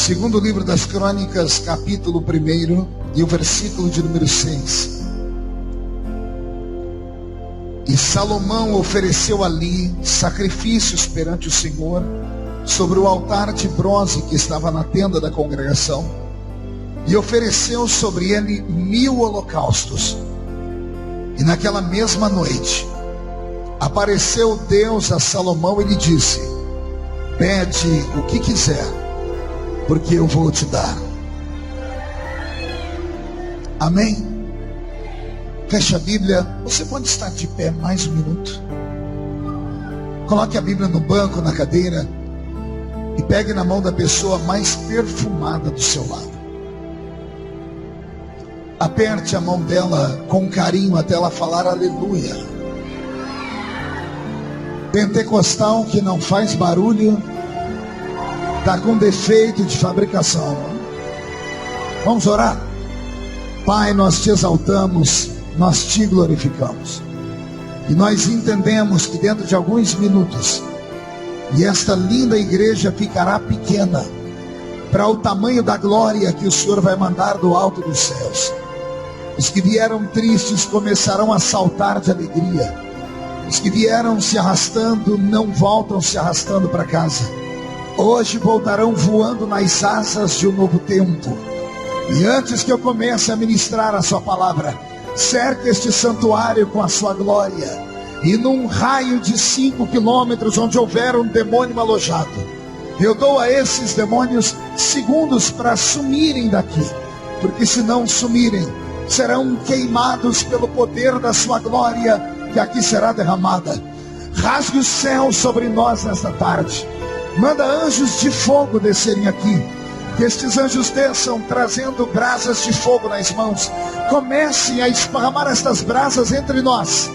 Segundo livro das Crônicas, capítulo 1 e o versículo de número 6. E Salomão ofereceu ali sacrifícios perante o Senhor, sobre o altar de bronze que estava na tenda da congregação, e ofereceu sobre ele 1000 holocaustos. E naquela mesma noite, apareceu Deus a Salomão e lhe disse: pede o que quiser, porque eu vou te dar. Amém? Feche a Bíblia. Você pode estar de pé mais um minuto. Coloque a Bíblia no banco, na cadeira, e pegue na mão da pessoa mais perfumada do seu lado. Aperte a mão dela com carinho até ela falar aleluia. Pentecostal que não faz barulho está com defeito de fabricação. Vamos orar? Pai, nós te exaltamos, nós te glorificamos, e nós entendemos que dentro de alguns minutos, e esta linda igreja ficará pequena para o tamanho da glória que o Senhor vai mandar do alto dos céus. Os que vieram tristes começarão a saltar de alegria. Os que vieram se arrastando não voltam se arrastando para casa. Hoje voltarão voando nas asas de um novo tempo. E antes que eu comece a ministrar a sua palavra, cerque este santuário com a sua glória. E num raio de 5 quilômetros onde houver um demônio alojado, eu dou a esses demônios segundos para sumirem daqui. Porque se não sumirem, serão queimados pelo poder da sua glória, que aqui será derramada. Rasgue o céu sobre nós nesta tarde. Manda anjos de fogo descerem aqui. Que estes anjos desçam trazendo brasas de fogo nas mãos. Comecem a esparramar estas brasas entre nós.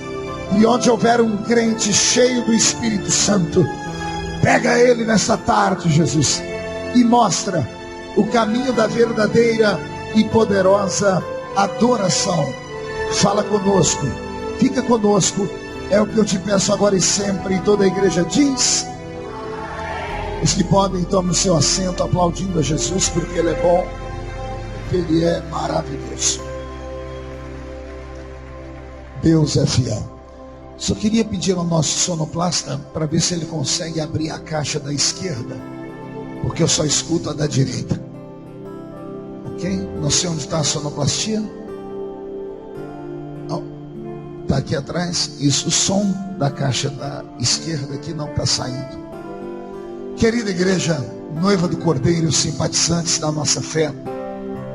E onde houver um crente cheio do Espírito Santo, pega ele nesta tarde, Jesus, e mostra o caminho da verdadeira e poderosa adoração. Fala conosco, fica conosco, é o que eu te peço agora e sempre. E toda a igreja diz: os que podem, tomem o seu assento, aplaudindo a Jesus, porque Ele é bom, porque Ele é maravilhoso. Deus é fiel. Só queria pedir ao nosso sonoplasta para ver se ele consegue abrir a caixa da esquerda, porque eu só escuto a da direita. Ok? Não sei onde está a sonoplastia. Está aqui atrás. Isso, o som da caixa da esquerda aqui não está saindo. Querida igreja, noiva do Cordeiro, simpatizantes da nossa fé,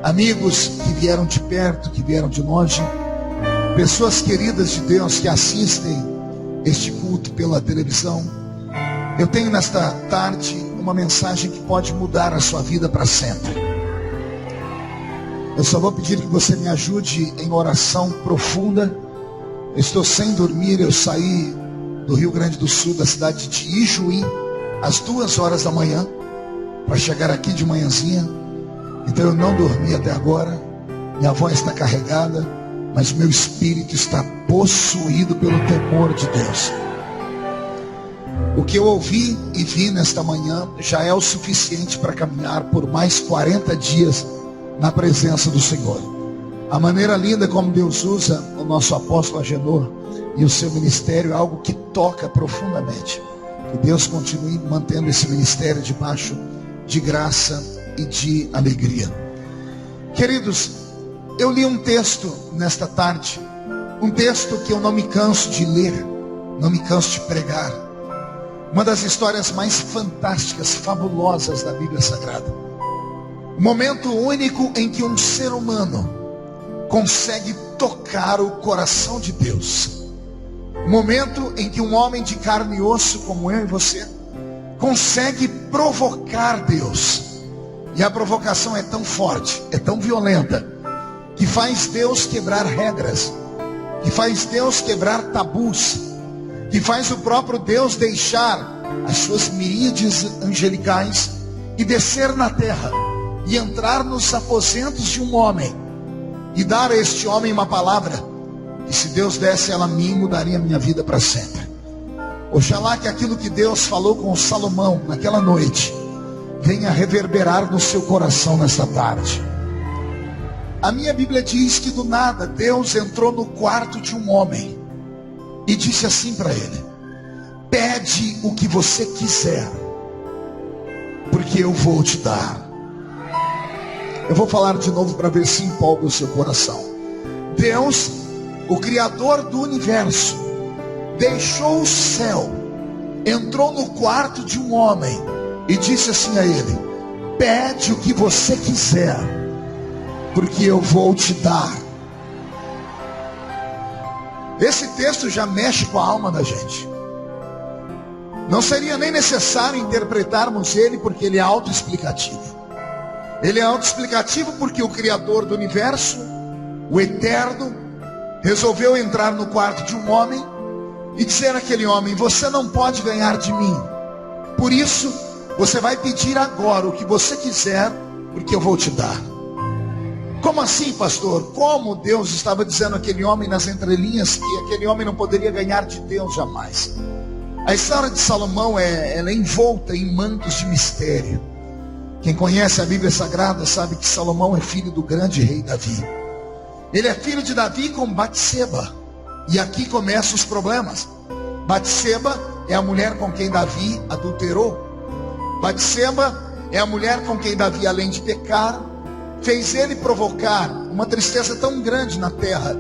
amigos que vieram de perto, que vieram de longe, pessoas queridas de Deus que assistem este culto pela televisão, eu tenho nesta tarde uma mensagem que pode mudar a sua vida para sempre. Eu só vou pedir que você me ajude em oração profunda. Eu estou sem dormir. Eu saí do Rio Grande do Sul, da cidade de Ijuí, às 2 horas da manhã, para chegar aqui de manhãzinha. Então eu não dormi até agora. Minha voz está carregada, mas meu espírito está possuído pelo temor de Deus. O que eu ouvi e vi nesta manhã já é o suficiente para caminhar por mais 40 dias na presença do Senhor. A maneira linda como Deus usa o nosso apóstolo Agenor e o seu ministério é algo que toca profundamente. Que Deus continue mantendo esse ministério debaixo de graça e de alegria. Queridos, eu li um texto nesta tarde, um texto que eu não me canso de ler, não me canso de pregar. Uma das histórias mais fantásticas, fabulosas da Bíblia Sagrada. Um momento único em que um ser humano consegue tocar o coração de Deus. Um momento em que um homem de carne e osso como eu e você consegue provocar Deus. E a provocação é tão forte, é tão violenta, que faz Deus quebrar regras, que faz Deus quebrar tabus, que faz o próprio Deus deixar as suas miríades angelicais e descer na terra e entrar nos aposentos de um homem e dar a este homem uma palavra que, se Deus desse ela a mim, mudaria a minha vida para sempre. Oxalá que aquilo que Deus falou com Salomão naquela noite venha reverberar no seu coração nesta tarde. A minha Bíblia diz que do nada Deus entrou no quarto de um homem e disse assim para ele: pede o que você quiser, porque eu vou te dar. Eu vou falar de novo para ver se empolga o seu coração. Deus, o Criador do universo, deixou o céu, entrou no quarto de um homem e disse assim a ele: pede o que você quiser, porque eu vou te dar. Esse texto já mexe com a alma da gente. Não seria nem necessário interpretarmos ele, porque ele é autoexplicativo. Ele é autoexplicativo porque o Criador do universo, o Eterno, resolveu entrar no quarto de um homem e dizer àquele homem: você não pode ganhar de mim, por isso você vai pedir agora o que você quiser, porque eu vou te dar. Como assim, pastor? Como Deus estava dizendo àquele homem nas entrelinhas que aquele homem não poderia ganhar de Deus jamais? A história de Salomão ela é envolta em mantos de mistério. Quem conhece a Bíblia Sagrada sabe que Salomão é filho do grande rei Davi. Ele é filho de Davi com Batseba. E aqui começam os problemas. Batseba é a mulher com quem Davi adulterou. Batseba é a mulher com quem Davi, além de pecar, fez ele provocar uma tristeza tão grande na terra,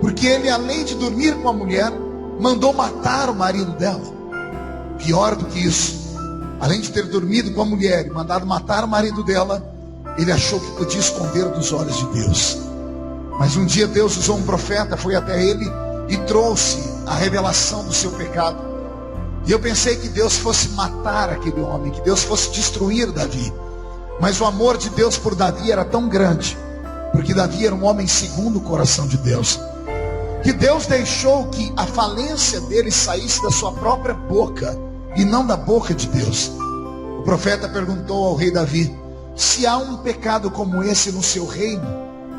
porque ele, além de dormir com a mulher, mandou matar o marido dela. Pior do que isso, além de ter dormido com a mulher e mandado matar o marido dela, ele achou que podia esconder dos olhos de Deus. Mas um dia Deus usou um profeta, foi até ele e trouxe a revelação do seu pecado. E eu pensei que Deus fosse matar aquele homem, que Deus fosse destruir Davi. Mas o amor de Deus por Davi era tão grande, porque Davi era um homem segundo o coração de Deus, que Deus deixou que a falência dele saísse da sua própria boca e não da boca de Deus. O profeta perguntou ao rei Davi: se há um pecado como esse no seu reino,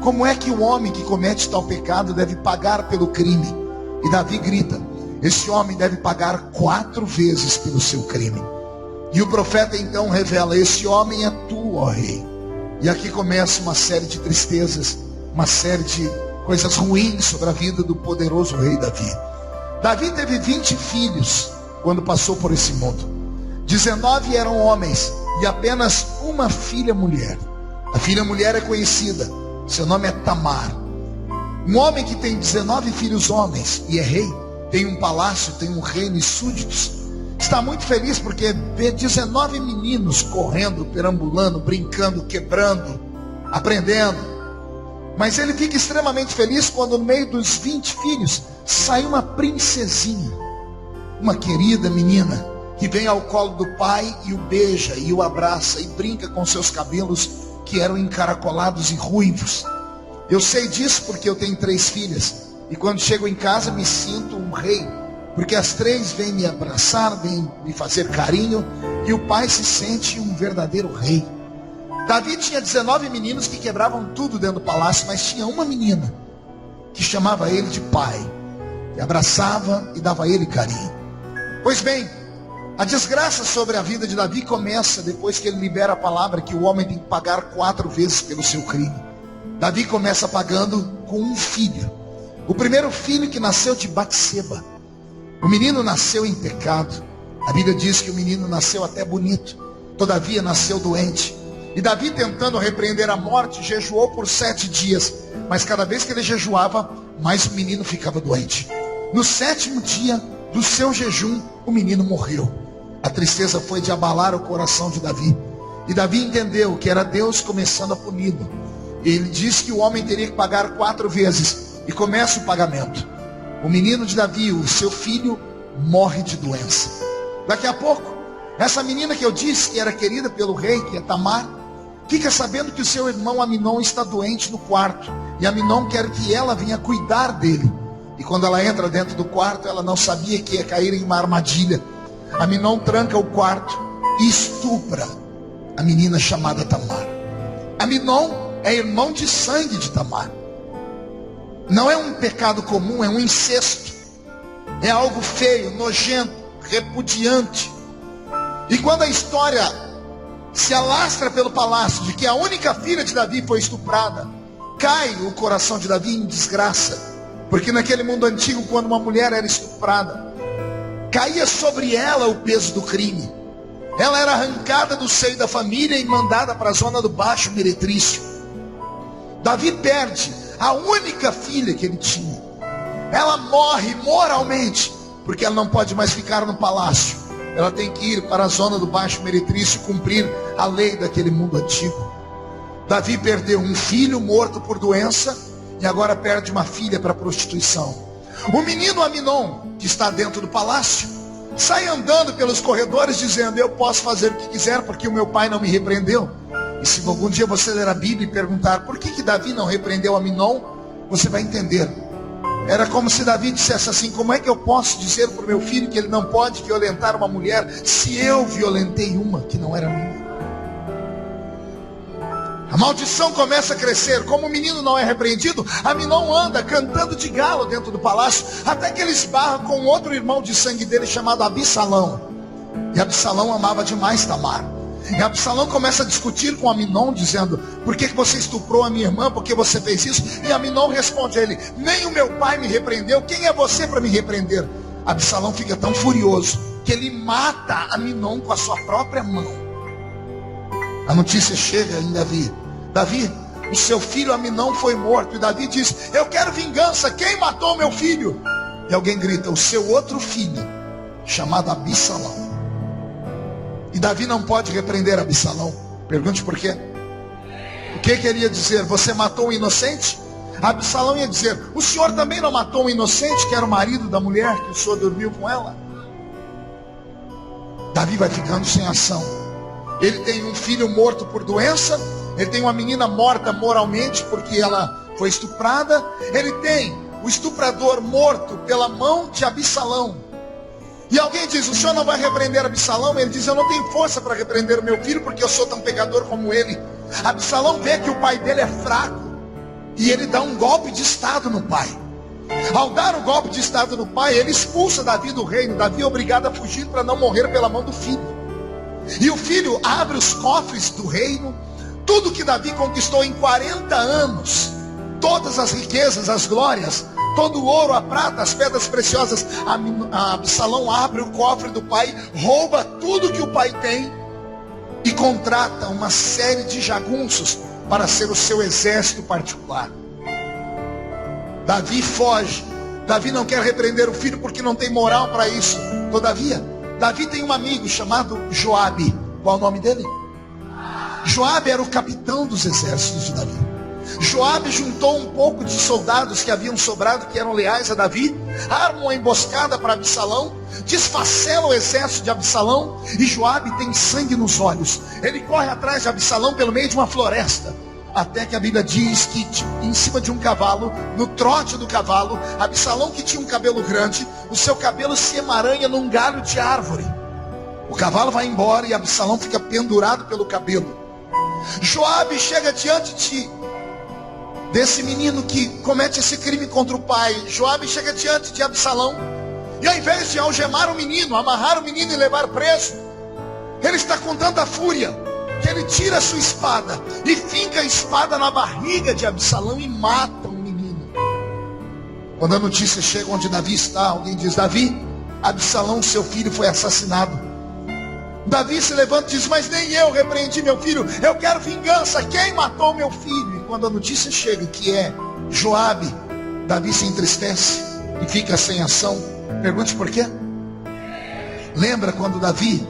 como é que o homem que comete tal pecado deve pagar pelo crime? E Davi grita: esse homem deve pagar 4 vezes pelo seu crime. E o profeta então revela: esse homem é tu, ó rei. E aqui começa uma série de tristezas, uma série de coisas ruins sobre a vida do poderoso rei Davi. Davi teve 20 filhos quando passou por esse mundo. 19 eram homens e apenas uma filha mulher. A filha mulher é conhecida, seu nome é Tamar. Um homem que tem 19 filhos homens e é rei, tem um palácio, tem um reino e súditos, está muito feliz porque vê 19 meninos correndo, perambulando, brincando, quebrando, aprendendo. Mas ele fica extremamente feliz quando no meio dos 20 filhos sai uma princesinha, uma querida menina, que vem ao colo do pai e o beija e o abraça e brinca com seus cabelos que eram encaracolados e ruivos. Eu sei disso porque eu tenho 3 filhas, e quando chego em casa me sinto um rei, porque as 3 vêm me abraçar, vêm me fazer carinho, e o pai se sente um verdadeiro rei. Davi tinha 19 meninos que quebravam tudo dentro do palácio, mas tinha uma menina que chamava ele de pai, que abraçava e dava a ele carinho. Pois bem, a desgraça sobre a vida de Davi começa depois que ele libera a palavra que o homem tem que pagar 4 vezes pelo seu crime. Davi começa pagando com um filho, o primeiro filho que nasceu de Batseba. O menino nasceu em pecado. A Bíblia diz que o menino nasceu até bonito, todavia nasceu doente. E Davi, tentando repreender a morte, jejuou por 7 dias. Mas cada vez que ele jejuava, mais o menino ficava doente. No 7º dia do seu jejum, o menino morreu. A tristeza foi de abalar o coração de Davi. E Davi entendeu que era Deus começando a puni-lo. Ele disse que o homem teria que pagar 4 vezes. E começa o pagamento. O menino de Davi, o seu filho, morre de doença. Daqui a pouco, essa menina que eu disse que era querida pelo rei, que é Tamar, fica sabendo que o seu irmão Aminon está doente no quarto. E Aminon quer que ela venha cuidar dele. E quando ela entra dentro do quarto, ela não sabia que ia cair em uma armadilha. Aminon tranca o quarto e estupra a menina chamada Tamar. Aminon é irmão de sangue de Tamar. Não é um pecado comum, é um incesto. É algo feio, nojento, repudiante. E quando a história se alastra pelo palácio de que a única filha de Davi foi estuprada, cai o coração de Davi em desgraça. Porque naquele mundo antigo, quando uma mulher era estuprada, caía sobre ela o peso do crime. Ela era arrancada do seio da família e mandada para a zona do Baixo Meretrício. Davi perde a única filha que ele tinha. Ela morre moralmente, porque ela não pode mais ficar no palácio. Ela tem que ir para a zona do Baixo Meretrício e cumprir a lei daquele mundo antigo. Davi perdeu um filho morto por doença e agora perde uma filha para prostituição. O menino Aminon, que está dentro do palácio, sai andando pelos corredores dizendo: eu posso fazer o que quiser porque o meu pai não me repreendeu. E se algum dia você ler a Bíblia e perguntar por que Davi não repreendeu Aminon, você vai entender. Era como se Davi dissesse assim: como é que eu posso dizer para o meu filho que ele não pode violentar uma mulher se eu violentei uma que não era minha? A maldição começa a crescer. Como o menino não é repreendido, Aminon anda cantando de galo dentro do palácio, até que ele esbarra com outro irmão de sangue dele chamado Absalão. E Absalão amava demais Tamar. E Absalão começa a discutir com Aminon, dizendo: por que você estuprou a minha irmã? Por que você fez isso? E Aminon responde a ele: nem o meu pai me repreendeu, quem é você para me repreender? Absalão fica tão furioso que ele mata Aminon com a sua própria mão. A notícia chega em Davi: Davi, o seu filho Aminon foi morto. E Davi diz: eu quero vingança, quem matou meu filho? E alguém grita: o seu outro filho, chamado Absalão. E Davi não pode repreender Absalão. Pergunte por quê. O que ele ia dizer? Você matou um inocente? Absalão ia dizer: o senhor também não matou um inocente, que era o marido da mulher que o senhor dormiu com ela? Davi vai ficando sem ação. Ele tem um filho morto por doença, ele tem uma menina morta moralmente porque ela foi estuprada, ele tem o estuprador morto pela mão de Absalão. E alguém diz: o senhor não vai repreender Absalão? Ele diz: eu não tenho força para repreender o meu filho porque eu sou tão pecador como ele. Absalão vê que o pai dele é fraco e ele dá um golpe de estado no pai. Ao dar o golpe de estado no pai, ele expulsa Davi do reino. Davi é obrigado a fugir para não morrer pela mão do filho. E o filho abre os cofres do reino, tudo que Davi conquistou em 40 anos, todas as riquezas, as glórias, todo o ouro, a prata, as pedras preciosas. Absalão abre o cofre do pai, rouba tudo que o pai tem e contrata uma série de jagunços para ser o seu exército particular. Davi foge. Davi não quer repreender o filho porque não tem moral para isso. Todavia, Davi tem um amigo chamado Joabe. Qual é o nome dele? Joabe era o capitão dos exércitos de Davi. Joabe juntou um pouco de soldados que haviam sobrado, que eram leais a Davi, arma uma emboscada para Absalão, desfacela o exército de Absalão, e Joabe tem sangue nos olhos. Ele corre atrás de Absalão pelo meio de uma floresta, até que a Bíblia diz que em cima de um cavalo, no trote do cavalo, Absalão, que tinha um cabelo grande, o seu cabelo se emaranha num galho de árvore. O cavalo vai embora e Absalão fica pendurado pelo cabelo. Joabe chega diante desse menino que comete esse crime contra o pai. Joabe chega diante de Absalão, e ao invés de algemar o menino, amarrar o menino e levar preso, ele está com tanta fúria que ele tira a sua espada e finca a espada na barriga de Absalão e mata o menino. Quando a notícia chega onde Davi está, alguém diz: Davi, Absalão, seu filho, foi assassinado. Davi se levanta e diz: mas nem eu repreendi meu filho, eu quero vingança, quem matou meu filho? E quando a notícia chega que é Joabe, Davi se entristece e fica sem ação. Pergunte por quê? Lembra quando Davi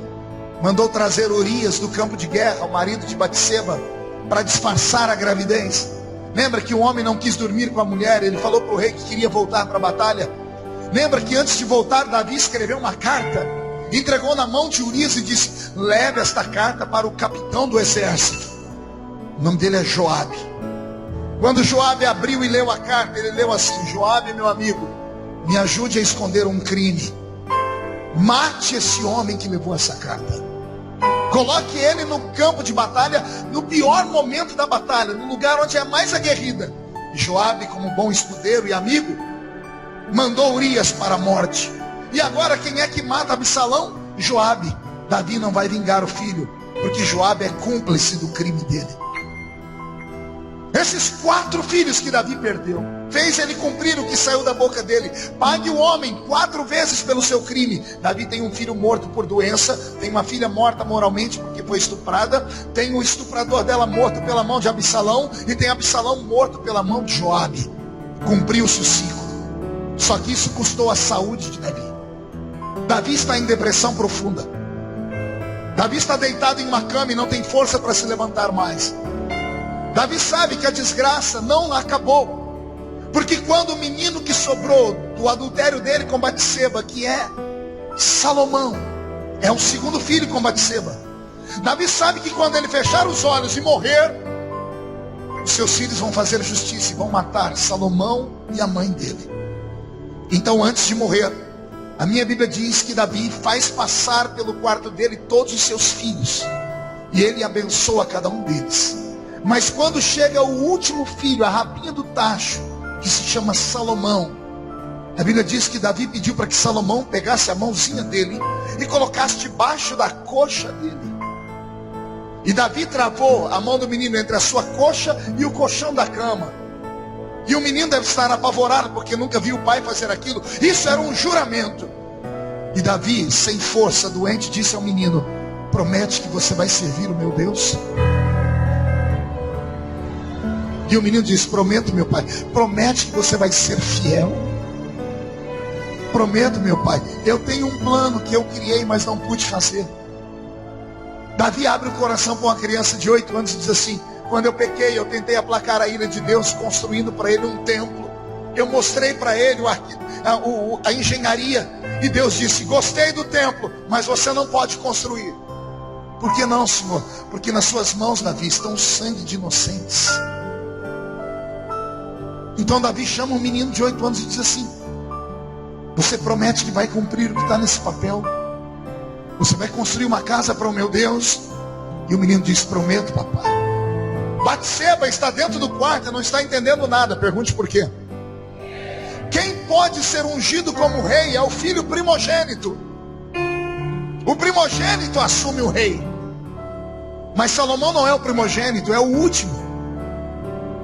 mandou trazer Urias do campo de guerra, o marido de Batseba, para disfarçar a gravidez? Lembra que o homem não quis dormir com a mulher, ele falou para o rei que queria voltar para a batalha? Lembra que antes de voltar, Davi escreveu uma carta, entregou na mão de Urias e disse: leve esta carta para o capitão do exército. O nome dele é Joabe. Quando Joabe abriu e leu a carta, ele leu assim: Joabe, meu amigo, me ajude a esconder um crime. Mate esse homem que levou essa carta. Coloque ele no campo de batalha, no pior momento da batalha, no lugar onde é mais aguerrida. E Joabe, como bom escudeiro e amigo, mandou Urias para a morte. E agora quem é que mata Absalão? Joabe. Davi não vai vingar o filho, Porque Joabe é cúmplice do crime dele. Esses 4 filhos que Davi perdeu, fez ele cumprir o que saiu da boca dele. Pague o homem 4 vezes pelo seu crime. Davi tem um filho morto por doença, tem uma filha morta moralmente porque foi estuprada, tem o estuprador dela morto pela mão de Absalão, e tem Absalão morto pela mão de Joabe. Cumpriu-se o ciclo. Só que isso custou a saúde de Davi. Davi está em depressão profunda. Davi está deitado em uma cama e não tem força para se levantar mais. Davi sabe que a desgraça não acabou, porque quando o menino que sobrou do adultério dele com Batseba, que é Salomão, é o segundo filho com Batseba, Davi sabe que quando ele fechar os olhos e morrer, os seus filhos vão fazer justiça e vão matar Salomão e a mãe dele. Então, antes de morrer, a minha Bíblia diz que Davi faz passar pelo quarto dele todos os seus filhos, e ele abençoa cada um deles. Mas quando chega o último filho, a rapinha do tacho, que se chama Salomão, a Bíblia diz que Davi pediu para que Salomão pegasse a mãozinha dele e colocasse debaixo da coxa dele. E Davi travou a mão do menino entre a sua coxa e o colchão da cama. E o menino deve estar apavorado porque nunca viu o pai fazer aquilo. Isso era um juramento. E Davi, sem força, doente, disse ao menino: promete que você vai servir o meu Deus? E o menino disse: prometo, meu pai. Promete que você vai ser fiel? Prometo, meu pai. Eu tenho um plano que eu criei, mas não pude fazer. Davi abre o coração para uma criança de 8 anos e diz assim: quando eu pequei, eu tentei aplacar a ira de Deus, construindo para ele um templo. Eu mostrei para ele a engenharia, e Deus disse: gostei do templo, mas você não pode construir. Por que não, Senhor? Porque nas suas mãos, Davi, estão o sangue de inocentes. Então Davi chama um menino de 8 anos e diz assim: você promete que vai cumprir o que está nesse papel? Você vai construir uma casa para o meu Deus? E o menino diz: prometo, papai. Batseba está dentro do quarto, não está entendendo nada. Pergunte por quê. Quem pode ser ungido como rei é o filho primogênito. O primogênito assume o rei. Mas Salomão não é o primogênito, é o último.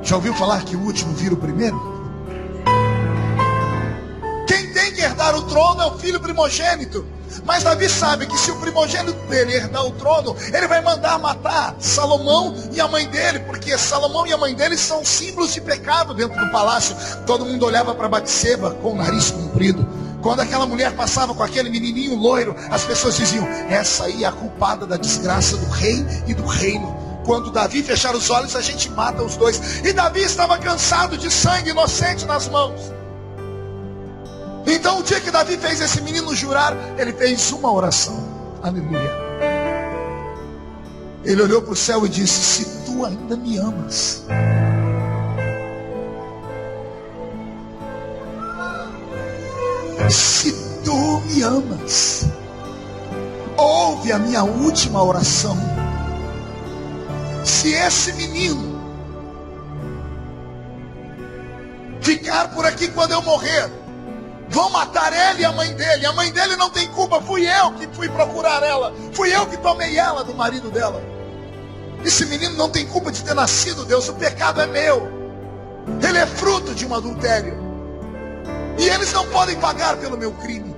Já ouviu falar que o último vira o primeiro? Quem tem que herdar o trono é o filho primogênito. Mas Davi sabe que se o primogênito dele herdar o trono, ele vai mandar matar Salomão e a mãe dele, porque Salomão e a mãe dele são símbolos de pecado dentro do palácio. Todo mundo olhava para Batseba com o nariz comprido. Quando aquela mulher passava com aquele menininho loiro, as pessoas diziam: essa aí é a culpada da desgraça do rei e do reino. Quando Davi fechar os olhos, a gente mata os dois. E Davi estava cansado de sangue inocente nas mãos. Então o dia que Davi fez esse menino jurar, ele fez uma oração. Aleluia. Ele olhou para o céu e disse: se tu ainda me amas, se tu me amas, ouve a minha última oração. Se esse menino ficar por aqui quando eu morrer, vão matar ele e a mãe dele. A mãe dele não tem culpa, fui eu que fui procurar ela, fui eu que tomei ela do marido dela. Esse menino não tem culpa de ter nascido, Deus, o pecado é meu. Ele é fruto de um adultério, e eles não podem pagar pelo meu crime.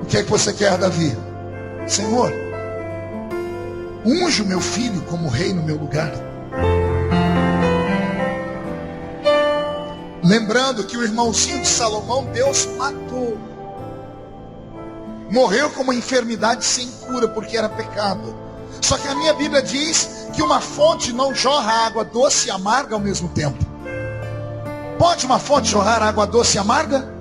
O que é que você quer, Davi? Senhor, unge o meu filho como rei no meu lugar. Lembrando que o irmãozinho de Salomão, Deus matou. Morreu com uma enfermidade sem cura, porque era pecado. Só que a minha Bíblia diz que uma fonte não jorra água doce e amarga ao mesmo tempo. Pode uma fonte jorrar água doce e amarga?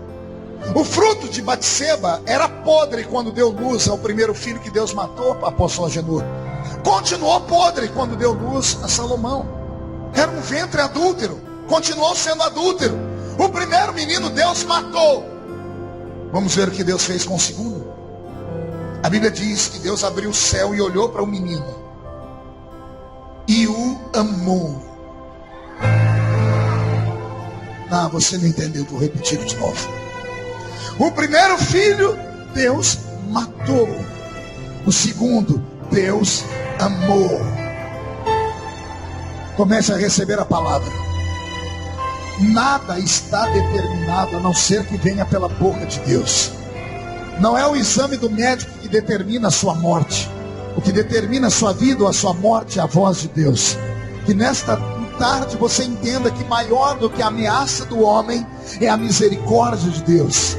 O fruto de Batseba era podre quando deu luz ao primeiro filho que Deus matou, apóstolo Agenor. Continuou podre quando deu luz a Salomão. Era um ventre adúltero, continuou sendo adúltero. O primeiro menino Deus matou. Vamos ver o que Deus fez com o segundo. A Bíblia diz que Deus abriu o céu e olhou para o menino e o amou. Ah, você não entendeu, vou repetir de novo. O primeiro filho Deus matou. O segundo Deus amor. Comece a receber a palavra. Nada está determinado a não ser que venha pela boca de Deus. Não é o exame do médico que determina a sua morte. O que determina a sua vida ou a sua morte é a voz de Deus. Que nesta tarde você entenda que maior do que a ameaça do homem é a misericórdia de Deus.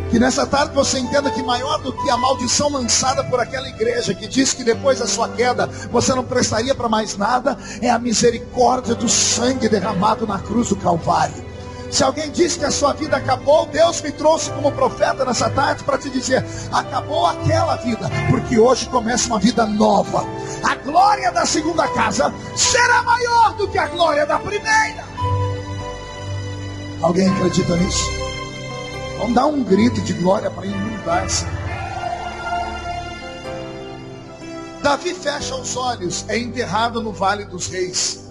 Que nessa tarde você entenda que maior do que a maldição lançada por aquela igreja que diz que depois da sua queda você não prestaria para mais nada, é a misericórdia do sangue derramado na cruz do Calvário. Se alguém diz que a sua vida acabou, Deus me trouxe como profeta nessa tarde para te dizer: acabou aquela vida, porque hoje começa uma vida nova. A glória da segunda casa será maior do que a glória da primeira. Alguém acredita nisso? Vamos dar um grito de glória para inundar esse. Davi fecha os olhos, é enterrado no Vale dos Reis.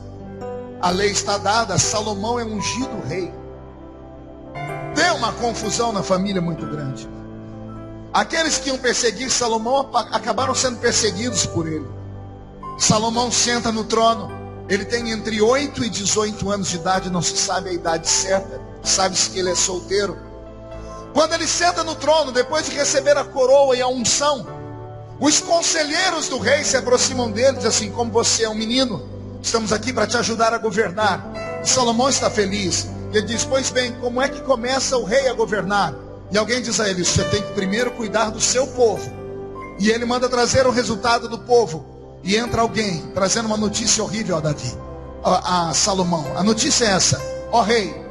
A lei está dada, Salomão é ungido rei. Deu uma confusão na família muito grande. Aqueles que iam perseguir Salomão acabaram sendo perseguidos por ele. Salomão senta no trono. Ele tem entre 8 e 18 anos de idade, não se sabe a idade certa. Sabe-se que ele é solteiro. Quando ele senta no trono, depois de receber a coroa e a unção, os conselheiros do rei se aproximam dele e dizem assim: como você é um menino, estamos aqui para te ajudar a governar. Salomão está feliz. Ele diz: pois bem, como é que começa o rei a governar? E alguém diz a ele: você tem que primeiro cuidar do seu povo. E ele manda trazer o resultado do povo. E entra alguém trazendo uma notícia horrível a Davi, a Salomão. A notícia é essa: ó rei,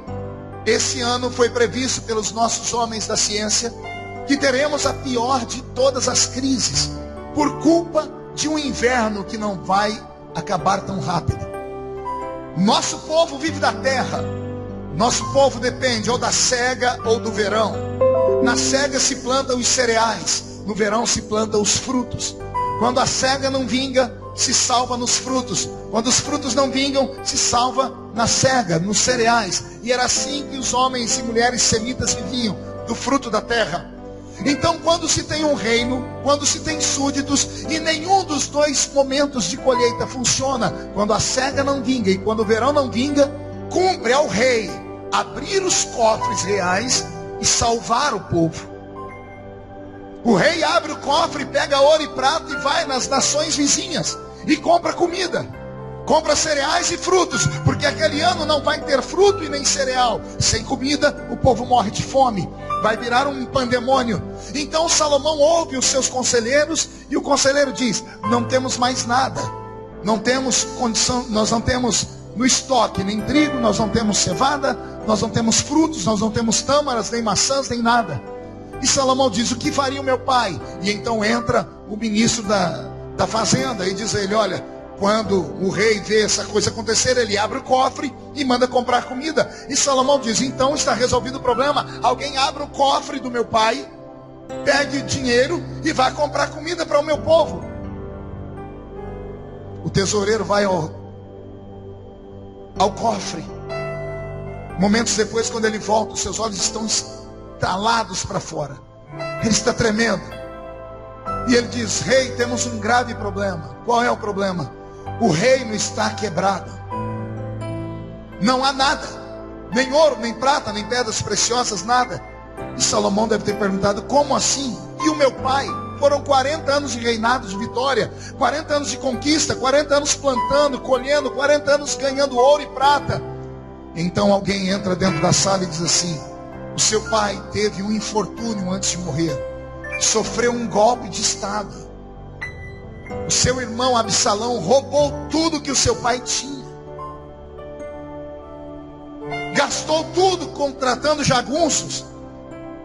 esse ano foi previsto pelos nossos homens da ciência que teremos a pior de todas as crises, por culpa de um inverno que não vai acabar tão rápido. Nosso povo vive da terra. Nosso povo depende ou da cega ou do verão. Na cega se plantam os cereais, no verão se plantam os frutos. Quando a cega não vinga, se salva nos frutos. Quando os frutos não vingam, se salva na cega, nos cereais. E era assim que os homens e mulheres semitas viviam, do fruto da terra. Então, quando se tem um reino, quando se tem súditos, e nenhum dos dois momentos de colheita funciona, quando a cega não vinga e quando o verão não vinga, cumpre ao rei abrir os cofres reais e salvar o povo. O rei abre o cofre, pega ouro e prata e vai nas nações vizinhas e compra comida, compra cereais e frutos, porque aquele ano não vai ter fruto e nem cereal. Sem comida o povo morre de fome, vai virar um pandemônio. Então Salomão ouve os seus conselheiros e o conselheiro diz: não temos mais nada, não temos condição, nós não temos no estoque nem trigo, nós não temos cevada, nós não temos frutos, nós não temos tâmaras, nem maçãs, nem nada. E Salomão diz: o que faria o meu pai? E então entra o ministro da fazenda e diz a ele: olha, quando o rei vê essa coisa acontecer, ele abre o cofre e manda comprar comida. E Salomão diz: então está resolvido o problema. Alguém abre o cofre do meu pai, pegue dinheiro e vá comprar comida para o meu povo. O tesoureiro vai ao cofre. Momentos depois, quando ele volta, os seus olhos estão estalados para fora. Ele está tremendo. E ele diz: rei, temos um grave problema. Qual é o problema? O reino está quebrado. Não há nada, nem ouro, nem prata, nem pedras preciosas, nada. E Salomão deve ter perguntado: como assim? E o meu pai? Foram 40 anos de reinado, de vitória, 40 anos de conquista, 40 anos plantando, colhendo, 40 anos ganhando ouro e prata. Então alguém entra dentro da sala e diz assim: o seu pai teve um infortúnio antes de morrer, sofreu um golpe de estado. O seu irmão Absalão roubou tudo que o seu pai tinha, gastou tudo contratando jagunços,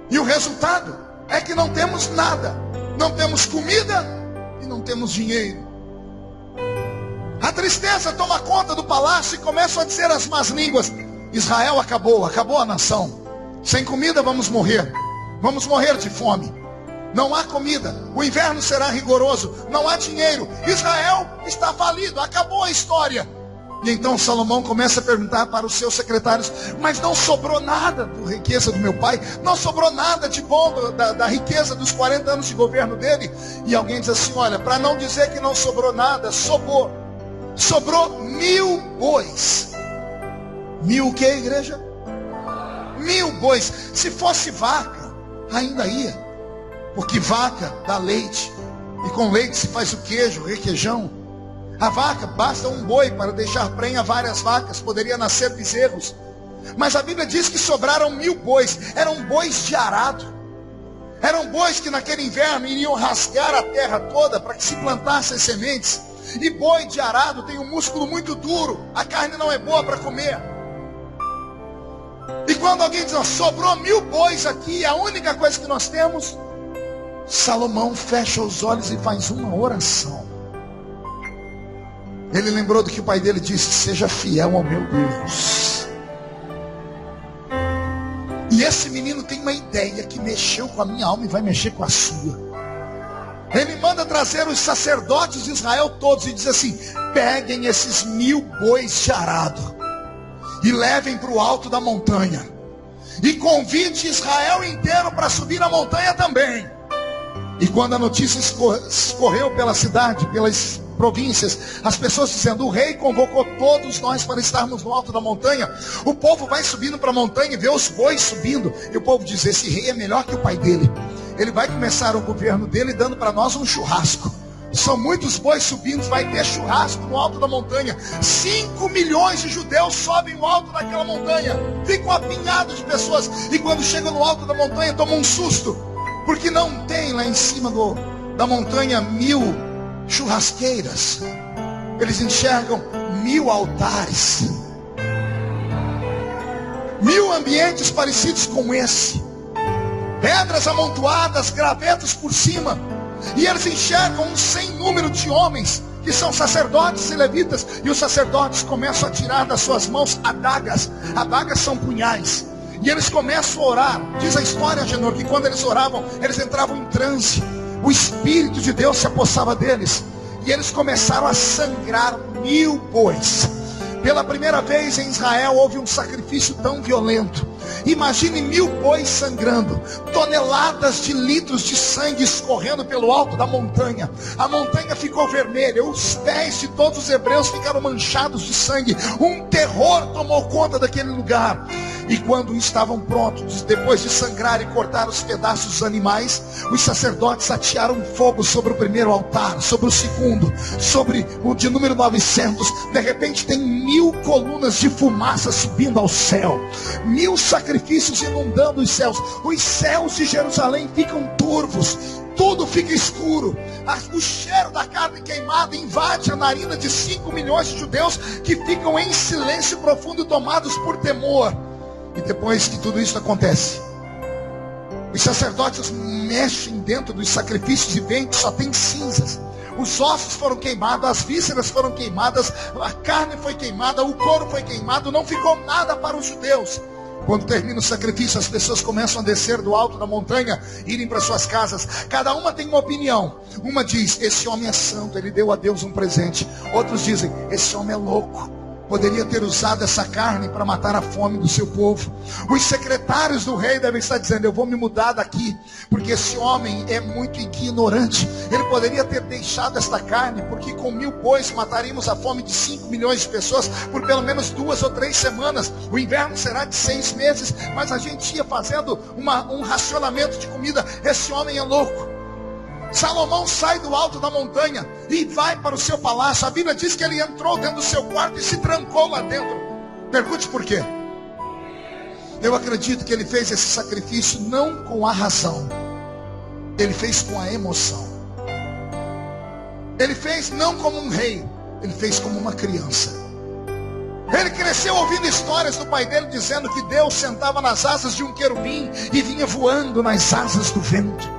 e o resultado é que não temos nada, não temos comida e não temos dinheiro. A tristeza toma conta do palácio e começam a dizer as más línguas: Israel acabou a nação. Sem comida vamos morrer de fome. Não há comida, o inverno será rigoroso, não há dinheiro, Israel está falido, acabou a história. E então Salomão começa a perguntar para os seus secretários: mas não sobrou nada da riqueza do meu pai? Não sobrou nada de bom da riqueza dos 40 anos de governo dele? E alguém diz assim: olha, para não dizer que não sobrou nada, sobrou 1000 bois. 1000 o que, igreja? 1000 bois. Se fosse vaca, ainda ia, porque vaca dá leite, e com leite se faz o queijo, o requeijão. A vaca, basta um boi para deixar prenha várias vacas, poderia nascer bezerros. Mas a Bíblia diz que sobraram 1000 bois. Eram bois de arado. Eram bois que naquele inverno iriam rasgar a terra toda para que se plantassem sementes. E boi de arado tem um músculo muito duro, a carne não é boa para comer. E quando alguém diz: sobrou 1000 bois aqui, a única coisa que nós temos, Salomão fecha os olhos e faz uma oração. Ele lembrou do que o pai dele disse: seja fiel ao meu Deus. E esse menino tem uma ideia que mexeu com a minha alma e vai mexer com a sua. Ele manda trazer os sacerdotes de Israel todos e diz assim: peguem esses 1000 bois de arado e levem para o alto da montanha, e convide Israel inteiro para subir a montanha também. E quando a notícia escorreu pela cidade, pelas províncias, as pessoas dizendo: o rei convocou todos nós para estarmos no alto da montanha. O povo vai subindo para a montanha e vê os bois subindo, e o povo diz: esse rei é melhor que o pai dele. Ele vai começar o governo dele dando para nós um churrasco. São muitos bois subindo, vai ter churrasco no alto da montanha. 5 milhões de judeus sobem no alto daquela montanha, ficam apinhados de pessoas, e quando chegam no alto da montanha tomam um susto, porque não tem lá em cima da montanha 1000 churrasqueiras. Eles enxergam 1000 altares, 1000 ambientes parecidos com esse, pedras amontoadas, gravetos por cima. E eles enxergam um sem número de homens que são sacerdotes e levitas, e os sacerdotes começam a tirar das suas mãos adagas. Adagas são punhais. E eles começam a orar. Diz a história, Genor, que quando eles oravam, eles entravam em transe. O Espírito de Deus se apossava deles. E eles começaram a sangrar 1000 bois. Pela primeira vez em Israel houve um sacrifício tão violento. Imagine 1000 bois sangrando, toneladas de litros de sangue escorrendo pelo alto da montanha. A montanha ficou vermelha, os pés de todos os hebreus ficaram manchados de sangue. Um terror tomou conta daquele lugar. E quando estavam prontos, depois de sangrar e cortar os pedaços dos animais, os sacerdotes atearam fogo sobre o primeiro altar, sobre o segundo, sobre o de número 900. De repente tem 1000 colunas de fumaça subindo ao céu, 1000 sacrifícios inundando os céus de Jerusalém ficam turvos, tudo fica escuro. O cheiro da carne queimada invade a narina de 5 milhões de judeus, que ficam em silêncio profundo, tomados por temor. E depois que tudo isso acontece, os sacerdotes mexem dentro dos sacrifícios e veem que só tem cinzas. Os ossos foram queimados, as vísceras foram queimadas, a carne foi queimada, o couro foi queimado, não ficou nada para os judeus. Quando termina o sacrifício, as pessoas começam a descer do alto da montanha, irem para suas casas. Cada uma tem uma opinião. Uma diz: esse homem é santo, ele deu a Deus um presente. Outros dizem: esse homem é louco, poderia ter usado essa carne para matar a fome do seu povo. Os secretários do rei devem estar dizendo: eu vou me mudar daqui, porque esse homem é muito ignorante. Ele poderia ter deixado esta carne, porque com 1000 bois mataríamos a fome de 5 milhões de pessoas por pelo menos 2 ou 3 semanas. O inverno será de 6 meses, mas a gente ia fazendo um racionamento de comida. Esse homem é louco. Salomão sai do alto da montanha e vai para o seu palácio. A Bíblia diz que ele entrou dentro do seu quarto e se trancou lá dentro. Pergunte por quê? Eu acredito que ele fez esse sacrifício não com a razão, ele fez com a emoção. Ele fez não como um rei, ele fez como uma criança. Ele cresceu ouvindo histórias do pai dele dizendo que Deus sentava nas asas de um querubim e vinha voando nas asas do vento.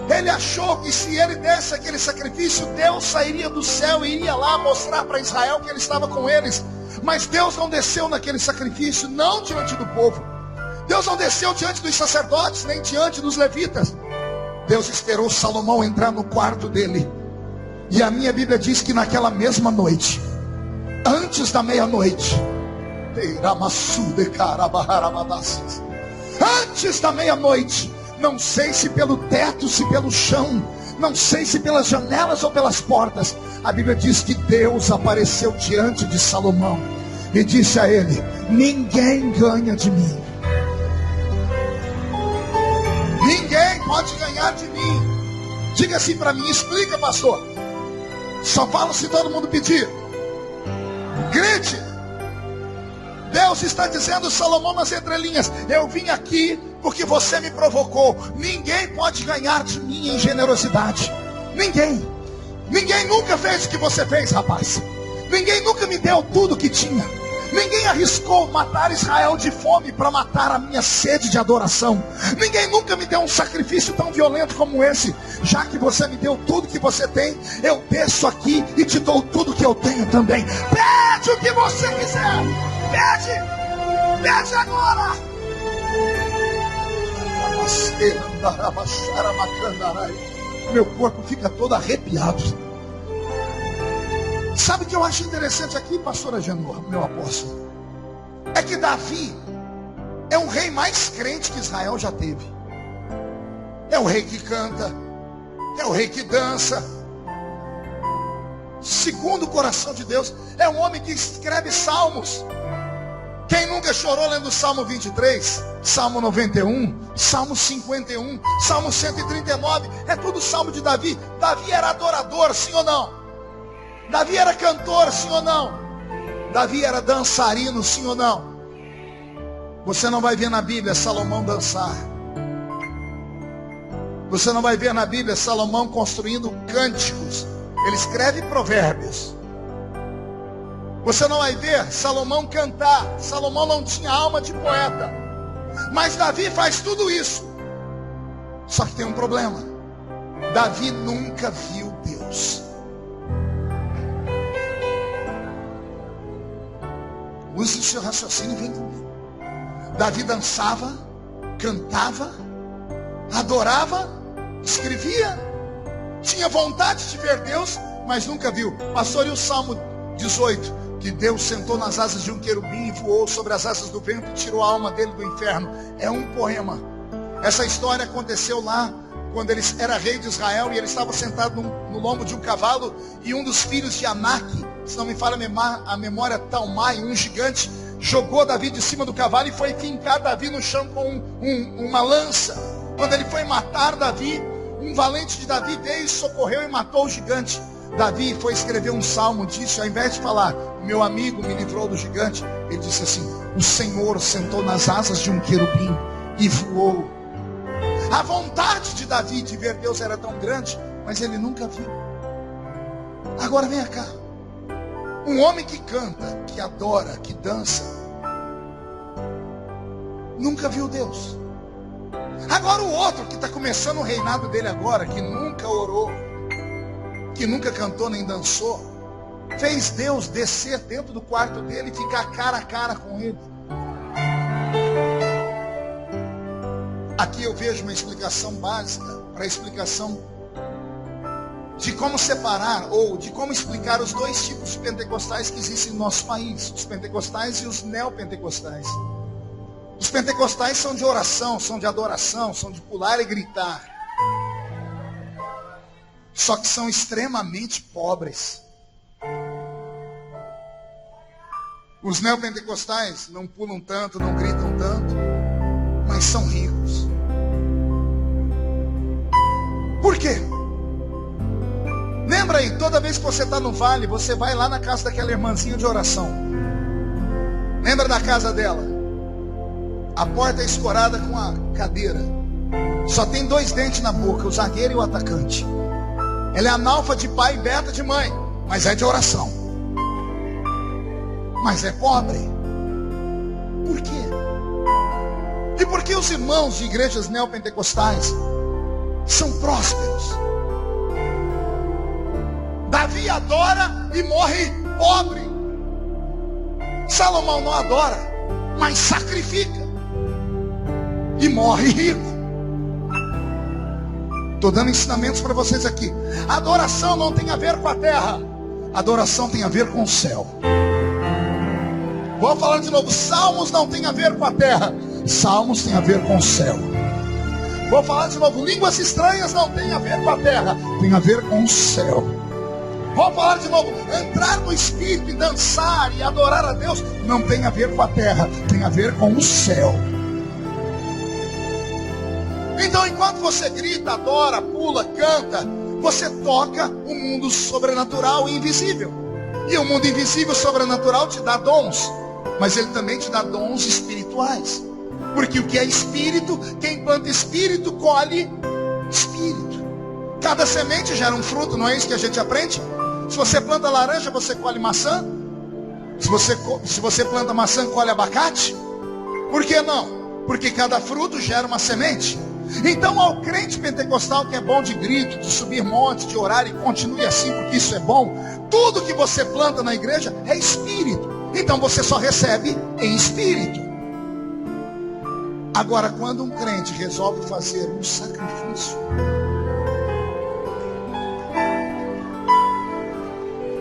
Ele achou que se ele desse aquele sacrifício, Deus sairia do céu e iria lá mostrar para Israel que ele estava com eles. Mas Deus não desceu naquele sacrifício, não diante do povo. Deus não desceu diante dos sacerdotes, nem diante dos levitas. Deus esperou Salomão entrar no quarto dele. E a minha Bíblia diz que naquela mesma noite, antes antes da meia-noite. Antes da meia-noite, não sei se pelo teto, se pelo chão, não sei se pelas janelas ou pelas portas, a Bíblia diz que Deus apareceu diante de Salomão e disse a ele: ninguém ganha de mim, ninguém pode ganhar de mim. Diga assim para mim, explica, pastor. Só falo se todo mundo pedir. Grite. Deus está dizendo, Salomão, nas entrelinhas: eu vim aqui porque você me provocou. Ninguém pode ganhar de mim em generosidade. Ninguém. Ninguém nunca fez o que você fez, rapaz. Ninguém nunca me deu tudo que tinha. Ninguém arriscou matar Israel de fome para matar a minha sede de adoração. Ninguém nunca me deu um sacrifício tão violento como esse. Já que você me deu tudo que você tem, eu desço aqui e te dou tudo que eu tenho também. Pede o que você quiser. Pede. Pede agora. Meu corpo fica todo arrepiado. Sabe o que eu acho interessante aqui, pastora Genor, meu apóstolo? É que Davi é o rei mais crente que Israel já teve. É o rei que canta, é o rei que dança. Segundo o coração de Deus, é um homem que escreve salmos. Quem nunca chorou lendo o Salmo 23, Salmo 91, Salmo 51, Salmo 139, é tudo salmo de Davi. Davi era adorador, sim ou não? Davi era cantor, sim ou não? Davi era dançarino, sim ou não? Você não vai ver na Bíblia Salomão dançar. Você não vai ver na Bíblia Salomão construindo cânticos. Ele escreve provérbios. Você não vai ver Salomão cantar. Salomão não tinha alma de poeta. Mas Davi faz tudo isso. Só que tem um problema. Davi nunca viu Deus. Use o seu raciocínio e vem comigo. Davi dançava, cantava, adorava, escrevia, tinha vontade de ver Deus, mas nunca viu. Pastor, e o Salmo 18? Que Deus sentou nas asas de um querubim e voou sobre as asas do vento e tirou a alma dele do inferno. É um poema. Essa história aconteceu lá quando ele era rei de Israel e ele estava sentado no lombo de um cavalo, e um dos filhos de Anak, se não me falha a memória, Talmai, um gigante, jogou Davi de cima do cavalo e foi fincar Davi no chão com uma lança. Quando ele foi matar Davi, um valente de Davi veio e socorreu e matou o gigante. Davi foi escrever um salmo, disse, ao invés de falar, meu amigo me livrou do gigante, ele disse assim: o Senhor sentou nas asas de um querubim e voou. A vontade de Davi de ver Deus era tão grande, mas ele nunca viu. Agora vem cá. Um homem que canta, que adora, que dança, nunca viu Deus. Agora o outro que está começando o reinado dele agora, que nunca orou, que nunca cantou nem dançou, fez Deus descer dentro do quarto dele e ficar cara a cara com ele. Aqui eu vejo uma explicação básica para a explicação de como separar ou de como explicar os dois tipos de pentecostais que existem no nosso país: os pentecostais e os neopentecostais. Os pentecostais são de oração, são de adoração, são de pular e gritar. Só que são extremamente pobres. Os neopentecostais não pulam tanto, não gritam tanto, mas são ricos. Por quê? Lembra aí, toda vez que você está no vale, você vai lá na casa daquela irmãzinha de oração. Lembra da casa dela? A porta é escorada com a cadeira. Só tem 2 dentes na boca, o zagueiro e o atacante. Ela é analfa de pai e beta de mãe, mas é de oração. Mas é pobre. Por quê? E por que os irmãos de igrejas neopentecostais são prósperos? Davi adora e morre pobre. Salomão não adora, mas sacrifica e morre rico. Estou dando ensinamentos para vocês aqui. Adoração não tem a ver com a terra. Adoração tem a ver com o céu. Vou falar de novo. Salmos não tem a ver com a terra. Salmos tem a ver com o céu. Vou falar de novo. Línguas estranhas não tem a ver com a terra. Tem a ver com o céu. Vou falar de novo. Entrar no Espírito e dançar e adorar a Deus não tem a ver com a terra. Tem a ver com o céu. Então, enquanto você grita, adora, pula, canta, você toca o mundo sobrenatural e invisível. E o mundo invisível e sobrenatural te dá dons, mas ele também te dá dons espirituais. Porque o que é espírito, quem planta espírito, colhe espírito. Cada semente gera um fruto, não é isso que a gente aprende? Se você planta laranja, você colhe maçã. Se você planta maçã, colhe abacate. Por que não? Porque cada fruto gera uma semente. Então, ao crente pentecostal que é bom de grito, de subir monte, de orar e continue assim, porque isso é bom, tudo que você planta na igreja é espírito. Então você só recebe em espírito. Agora, quando um crente resolve fazer um sacrifício,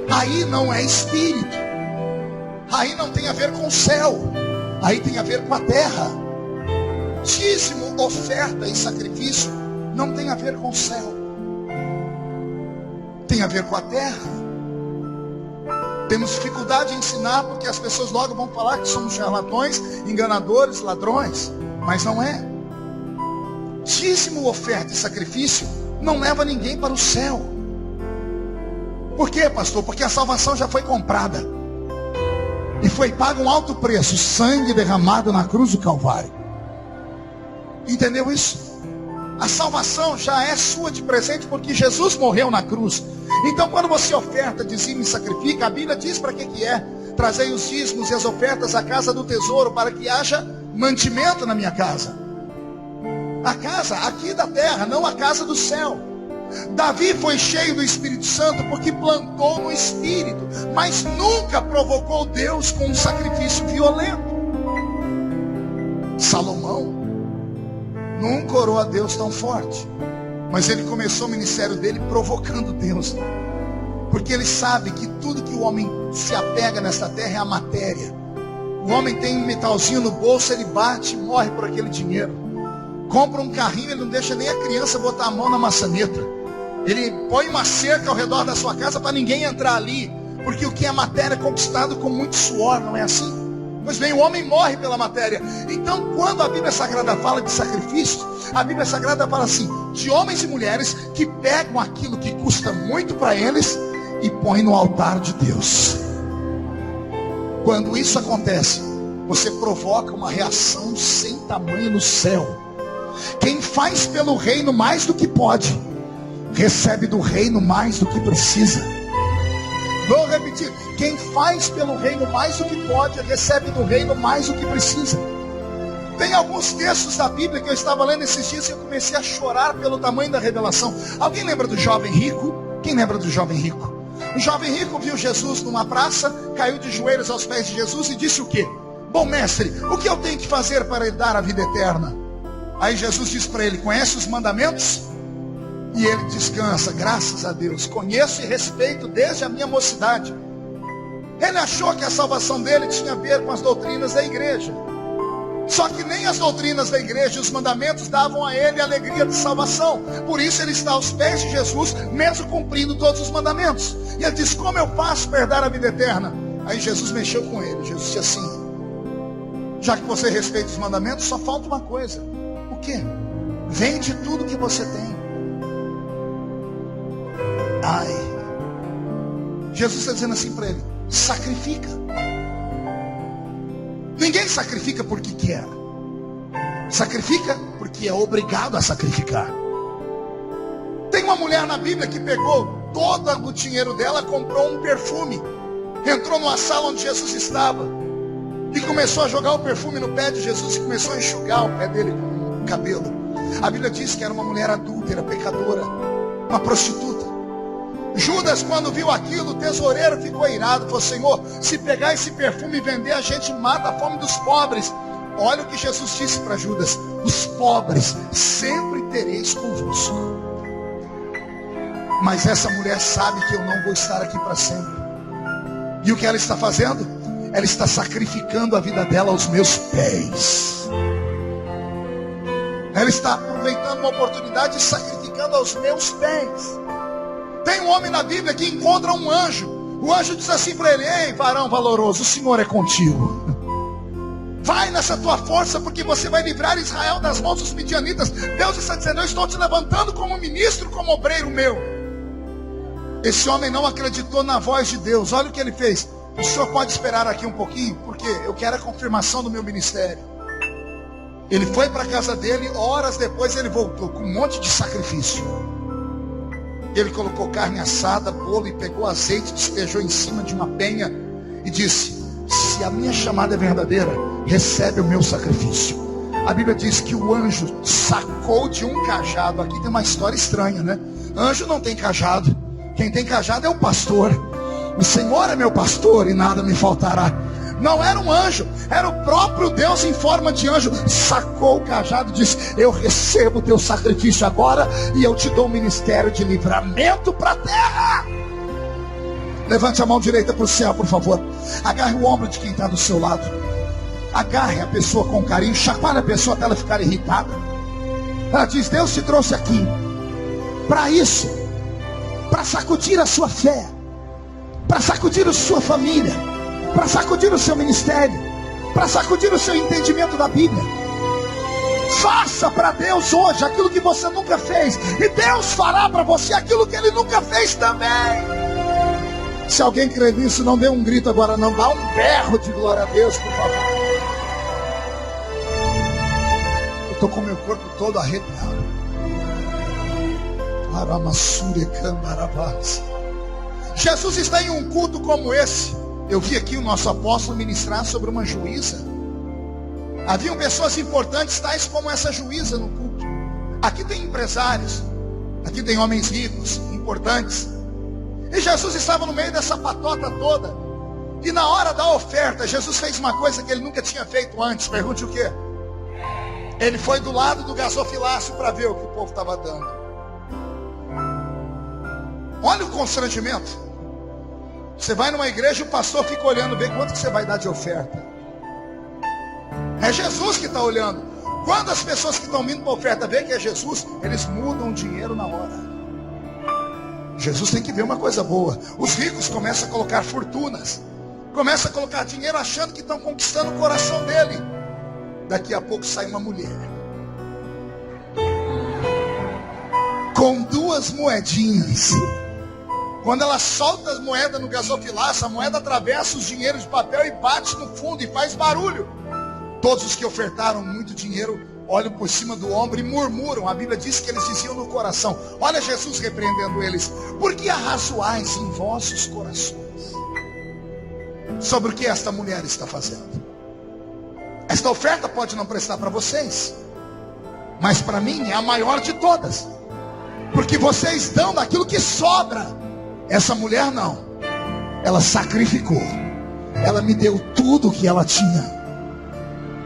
aí não é espírito, aí não tem a ver com o céu, aí tem a ver com a terra. Dízimo, oferta e sacrifício não tem a ver com o céu, tem a ver com a terra. Temos dificuldade em ensinar porque as pessoas logo vão falar que somos charlatões, enganadores, ladrões, mas não é. Dízimo, oferta e sacrifício não leva ninguém para o céu. Por quê, pastor? Porque a salvação já foi comprada e foi pago um alto preço, sangue derramado na cruz do Calvário. Entendeu isso? A salvação já é sua de presente porque Jesus morreu na cruz. Então, quando você oferta, dizima e sacrifica, a Bíblia diz para que é: trazei os dízimos e as ofertas à casa do tesouro, para que haja mantimento na minha casa. A casa aqui da terra, não a casa do céu. Davi foi cheio do Espírito Santo porque plantou no Espírito, mas nunca provocou Deus com um sacrifício violento. Salomão nunca orou a Deus tão forte, mas ele começou o ministério dele provocando Deus, porque ele sabe que tudo que o homem se apega nesta terra é a matéria. O homem tem um metalzinho no bolso, ele bate e morre por aquele dinheiro. Compra um carrinho, ele não deixa nem a criança botar a mão na maçaneta. Ele põe uma cerca ao redor da sua casa para ninguém entrar ali, porque o que é matéria é conquistado com muito suor, não é assim? Pois bem, o homem morre pela matéria. Então, quando a Bíblia Sagrada fala de sacrifícios, a Bíblia Sagrada fala assim, de homens e mulheres que pegam aquilo que custa muito para eles e põem no altar de Deus. Quando isso acontece, você provoca uma reação sem tamanho no céu. Quem faz pelo reino mais do que pode, recebe do reino mais do que precisa. Vou repetir. Quem faz pelo reino mais do que pode, recebe do reino mais do que precisa. Tem alguns textos da Bíblia que eu estava lendo esses dias e eu comecei a chorar pelo tamanho da revelação. Alguém lembra do jovem rico? Quem lembra do jovem rico? O jovem rico viu Jesus numa praça, caiu de joelhos aos pés de Jesus e disse o quê? Bom mestre, o que eu tenho que fazer para herdar a vida eterna? Aí Jesus disse para ele, conhece os mandamentos? E ele descansa, graças a Deus, conheço e respeito desde a minha mocidade. Ele achou que a salvação dele tinha a ver com as doutrinas da igreja. Só que nem as doutrinas da igreja e os mandamentos davam a ele a alegria de salvação. Por isso ele está aos pés de Jesus, mesmo cumprindo todos os mandamentos. E ele diz, como eu faço para herdar a vida eterna? Aí Jesus mexeu com ele. Jesus disse assim, já que você respeita os mandamentos, só falta uma coisa. O quê? Vende tudo que você tem. Ai, Jesus está dizendo assim para ele, sacrifica. Ninguém sacrifica porque quer, sacrifica porque é obrigado a sacrificar. Tem uma mulher na Bíblia que pegou todo o dinheiro dela, comprou um perfume, entrou numa sala onde Jesus estava e começou a jogar o perfume no pé de Jesus e começou a enxugar o pé dele com o cabelo. A Bíblia diz que era uma mulher adúltera, pecadora, uma prostituta. Judas, quando viu aquilo, o tesoureiro ficou irado, falou, Senhor, se pegar esse perfume e vender, a gente mata a fome dos pobres. Olha o que Jesus disse para Judas, os pobres sempre tereis convosco. Mas essa mulher sabe que eu não vou estar aqui para sempre. E o que ela está fazendo? ela está sacrificando a vida dela aos meus pés. Ela está aproveitando uma oportunidade e sacrificando aos meus pés. Tem um homem na Bíblia que encontra um anjo. O anjo diz assim para ele: ei, varão valoroso, o Senhor é contigo. Vai nessa tua força, porque você vai livrar Israel das mãos dos midianitas. Deus está dizendo: eu estou te levantando como ministro, como obreiro meu. Esse homem não acreditou na voz de Deus. Olha o que ele fez: o senhor pode esperar aqui um pouquinho, porque eu quero a confirmação do meu ministério. Ele foi para a casa dele, horas depois ele voltou com um monte de sacrifício. Ele colocou carne assada, bolo, e pegou azeite, despejou em cima de uma penha e disse: se a minha chamada é verdadeira, recebe o meu sacrifício. A Bíblia diz que o anjo sacou de um cajado. Aqui tem uma história estranha, né? Anjo não tem cajado. Quem tem cajado é o pastor. O Senhor é meu pastor e nada me faltará. Não era um anjo, era o próprio Deus em forma de anjo. Sacou o cajado e disse: eu recebo o teu sacrifício agora, e eu te dou um ministério de livramento para a terra. Levante a mão direita para o céu, por favor. Agarre o ombro de quem está do seu lado. Agarre a pessoa com carinho. Chacoalhe a pessoa até ela ficar irritada. Ela diz: Deus te trouxe aqui para isso, para sacudir a sua fé, para sacudir a sua família, para sacudir o seu ministério, para sacudir o seu entendimento da Bíblia. Faça para Deus hoje aquilo que você nunca fez, e Deus fará para você aquilo que Ele nunca fez também. Se alguém crê nisso, não dê um grito agora, não. Dá um berro de glória a Deus, por favor. Eu estou com o meu corpo todo arrepiado. Jesus está em um culto como esse. Eu vi aqui o nosso apóstolo ministrar sobre uma juíza. Haviam pessoas importantes, tais como essa juíza no culto. Aqui tem empresários, aqui tem homens ricos, importantes. E Jesus estava no meio dessa patota toda. E na hora da oferta, Jesus fez uma coisa que ele nunca tinha feito antes. Pergunte o quê? Ele foi do lado do gasofilácio para ver o que o povo estava dando. Olha o constrangimento. Você vai numa igreja e o pastor fica olhando, vê quanto que você vai dar de oferta. É Jesus que está olhando. Quando as pessoas que estão vindo para a oferta veem que é Jesus, eles mudam o dinheiro na hora. Jesus tem que ver uma coisa boa. Os ricos começam a colocar fortunas, começam a colocar dinheiro achando que estão conquistando o coração dele. Daqui a pouco sai uma mulher com 2 moedinhas. Quando ela solta as moedas no gasofilácio, a moeda atravessa os dinheiros de papel e bate no fundo e faz barulho. Todos os que ofertaram muito dinheiro olham por cima do ombro e murmuram. A Bíblia diz que eles diziam no coração. Olha Jesus repreendendo eles: por que arrazoais em vossos corações sobre o que esta mulher está fazendo? Esta oferta pode não prestar para vocês, mas para mim é a maior de todas, porque vocês dão daquilo que sobra. Essa mulher não, ela sacrificou. Ela me deu tudo que ela tinha.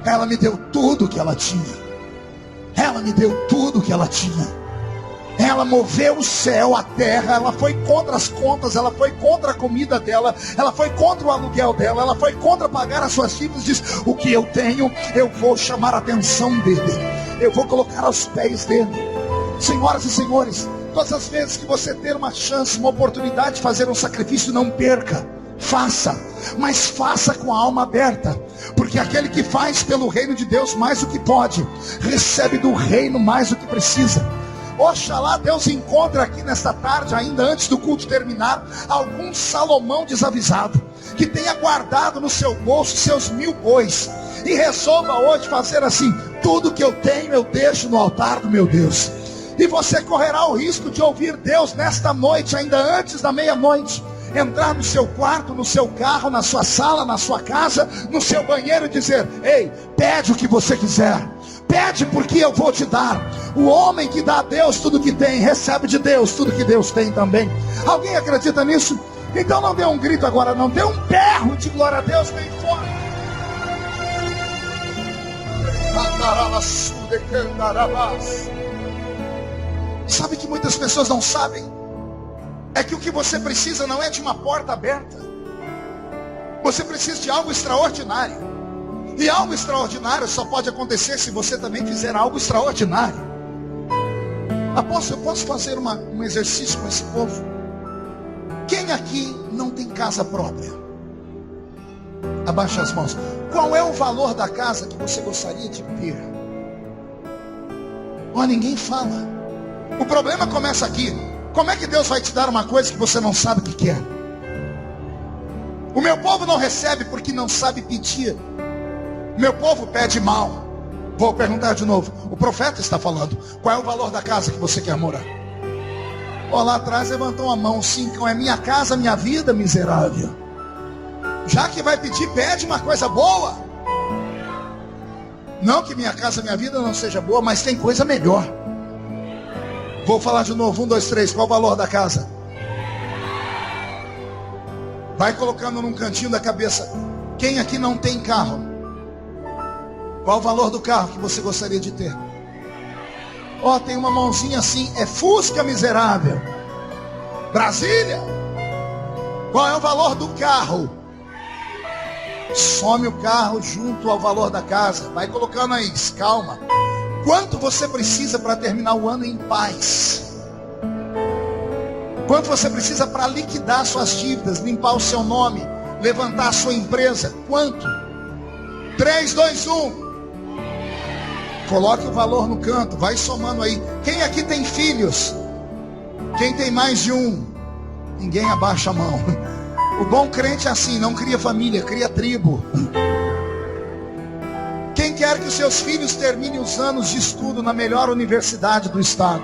Ela me deu tudo que ela tinha. Ela me deu tudo que ela tinha. Ela moveu o céu, a terra. Ela foi contra as contas. Ela foi contra a comida dela. Ela foi contra o aluguel dela. Ela foi contra pagar as suas dívidas. Diz: o que eu tenho, eu vou chamar a atenção dele. Eu vou colocar aos pés dele. Senhoras e senhores, todas as vezes que você ter uma chance, uma oportunidade de fazer um sacrifício, não perca. Faça, mas faça com a alma aberta, porque aquele que faz pelo reino de Deus mais do que pode, recebe do reino mais do que precisa. Oxalá Deus encontre aqui nesta tarde, ainda antes do culto terminar, algum Salomão desavisado, que tenha guardado no seu bolso seus 1000 bois, e resolva hoje fazer assim: tudo que eu tenho eu deixo no altar do meu Deus. E você correrá o risco de ouvir Deus nesta noite, ainda antes da meia-noite, entrar no seu quarto, no seu carro, na sua sala, na sua casa, no seu banheiro, e dizer: ei, pede o que você quiser, pede porque eu vou te dar. O homem que dá a Deus tudo que tem, recebe de Deus tudo que Deus tem também. Alguém acredita nisso? Então não dê um grito agora, não, dê um berro de glória a Deus bem forte. Sabe que muitas pessoas não sabem? É que o que você precisa não é de uma porta aberta. Você precisa de algo extraordinário. E algo extraordinário só pode acontecer se você também fizer algo extraordinário. Apóstolo, eu posso fazer um exercício com esse povo? Quem aqui não tem casa própria? Abaixa as mãos. Qual é o valor da casa que você gostaria de ter? Ninguém fala. O problema começa aqui. Como é que Deus vai te dar uma coisa que você não sabe o que quer? O meu povo não recebe porque não sabe pedir. O meu povo pede mal. Vou perguntar de novo. O profeta está falando. Qual é o valor da casa que você quer morar? Lá atrás levantou a mão. Sim, é minha casa, minha vida, miserável. Já que vai pedir, pede uma coisa boa. Não que minha casa, minha vida não seja boa, mas tem coisa melhor. Vou falar de novo, 1, 2, 3, qual o valor da casa? Vai colocando num cantinho da cabeça. Quem aqui não tem carro? Qual o valor do carro que você gostaria de ter? Tem uma mãozinha assim, é Fusca, miserável. Brasília. Qual é o valor do carro? Some o carro junto ao valor da casa. Vai colocando aí, calma. Quanto você precisa para terminar o ano em paz? Quanto você precisa para liquidar suas dívidas, limpar o seu nome, levantar a sua empresa? Quanto? 3, 2, 1. Coloque o valor no canto, vai somando aí. Quem aqui tem filhos? Quem tem mais de um? Ninguém abaixa a mão. O bom crente é assim, não cria família, cria tribo. Quem quer que os seus filhos terminem os anos de estudo na melhor universidade do estado?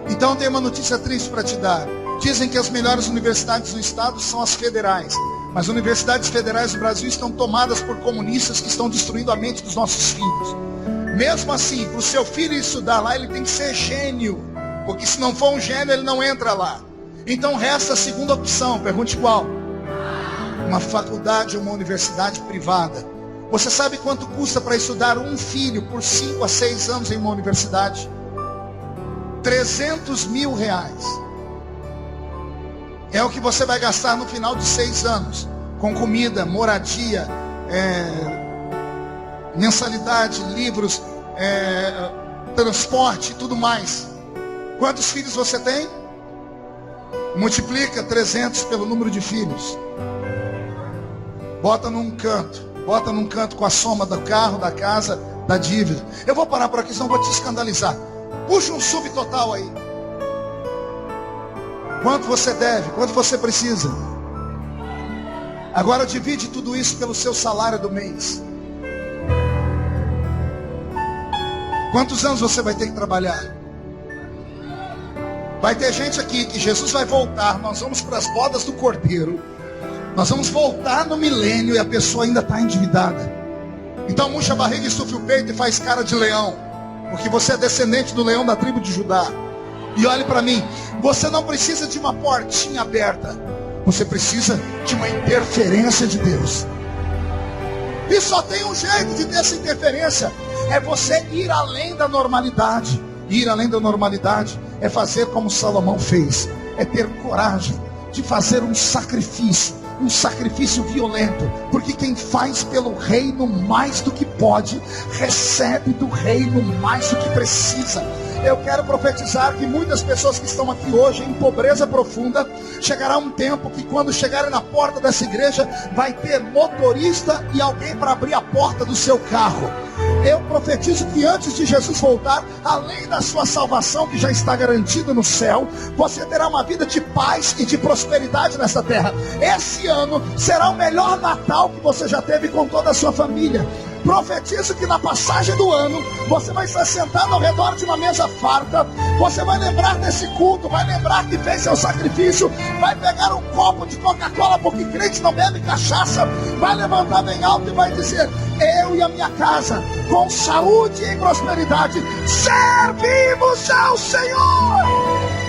Então tem uma notícia triste para te dar. Dizem que as melhores universidades do estado são as federais. Mas as universidades federais do Brasil estão tomadas por comunistas que estão destruindo a mente dos nossos filhos. Mesmo assim, para o seu filho estudar lá, ele tem que ser gênio. Porque se não for um gênio, ele não entra lá. Então resta a segunda opção, pergunte qual? Uma faculdade ou uma universidade privada. Você sabe quanto custa para estudar um filho por 5 a 6 anos em uma universidade? 300 mil reais. É o que você vai gastar no final de 6 anos. Com comida, moradia, mensalidade, livros, transporte e tudo mais. Quantos filhos você tem? Multiplica 300 pelo número de filhos. Bota num canto com a soma do carro, da casa, da dívida. Eu vou parar por aqui, senão vou te escandalizar. Puxa um subtotal aí. Quanto você deve? Quanto você precisa? Agora divide tudo isso pelo seu salário do mês. Quantos anos você vai ter que trabalhar? Vai ter gente aqui que Jesus vai voltar. Nós vamos para as bodas do Cordeiro. Nós vamos voltar no milênio e a pessoa ainda está endividada. Então murcha a barriga, estufe o peito e faz cara de leão. Porque você é descendente do leão da tribo de Judá. E olhe para mim, você não precisa de uma portinha aberta. Você precisa de uma interferência de Deus. E só tem um jeito de ter essa interferência. É você ir além da normalidade. Ir além da normalidade é fazer como Salomão fez. É ter coragem de fazer um sacrifício violento. Porque quem faz pelo reino mais do que pode, recebe do reino mais do que precisa. Eu quero profetizar que muitas pessoas que estão aqui hoje em pobreza profunda, chegará um tempo que quando chegarem na porta dessa igreja, vai ter motorista e alguém para abrir a porta do seu carro. Eu profetizo que antes de Jesus voltar, além da sua salvação que já está garantida no céu, você terá uma vida de paz e de prosperidade nessa terra. Esse ano será o melhor Natal que você já teve com toda a sua família. Profetizo que na passagem do ano, você vai estar sentado ao redor de uma mesa farta. Você vai lembrar desse culto, vai lembrar que fez seu sacrifício, vai pegar um copo de Coca-Cola, porque crente não bebe cachaça, vai levantar bem alto e vai dizer: eu e a minha casa, com saúde e prosperidade, servimos ao Senhor.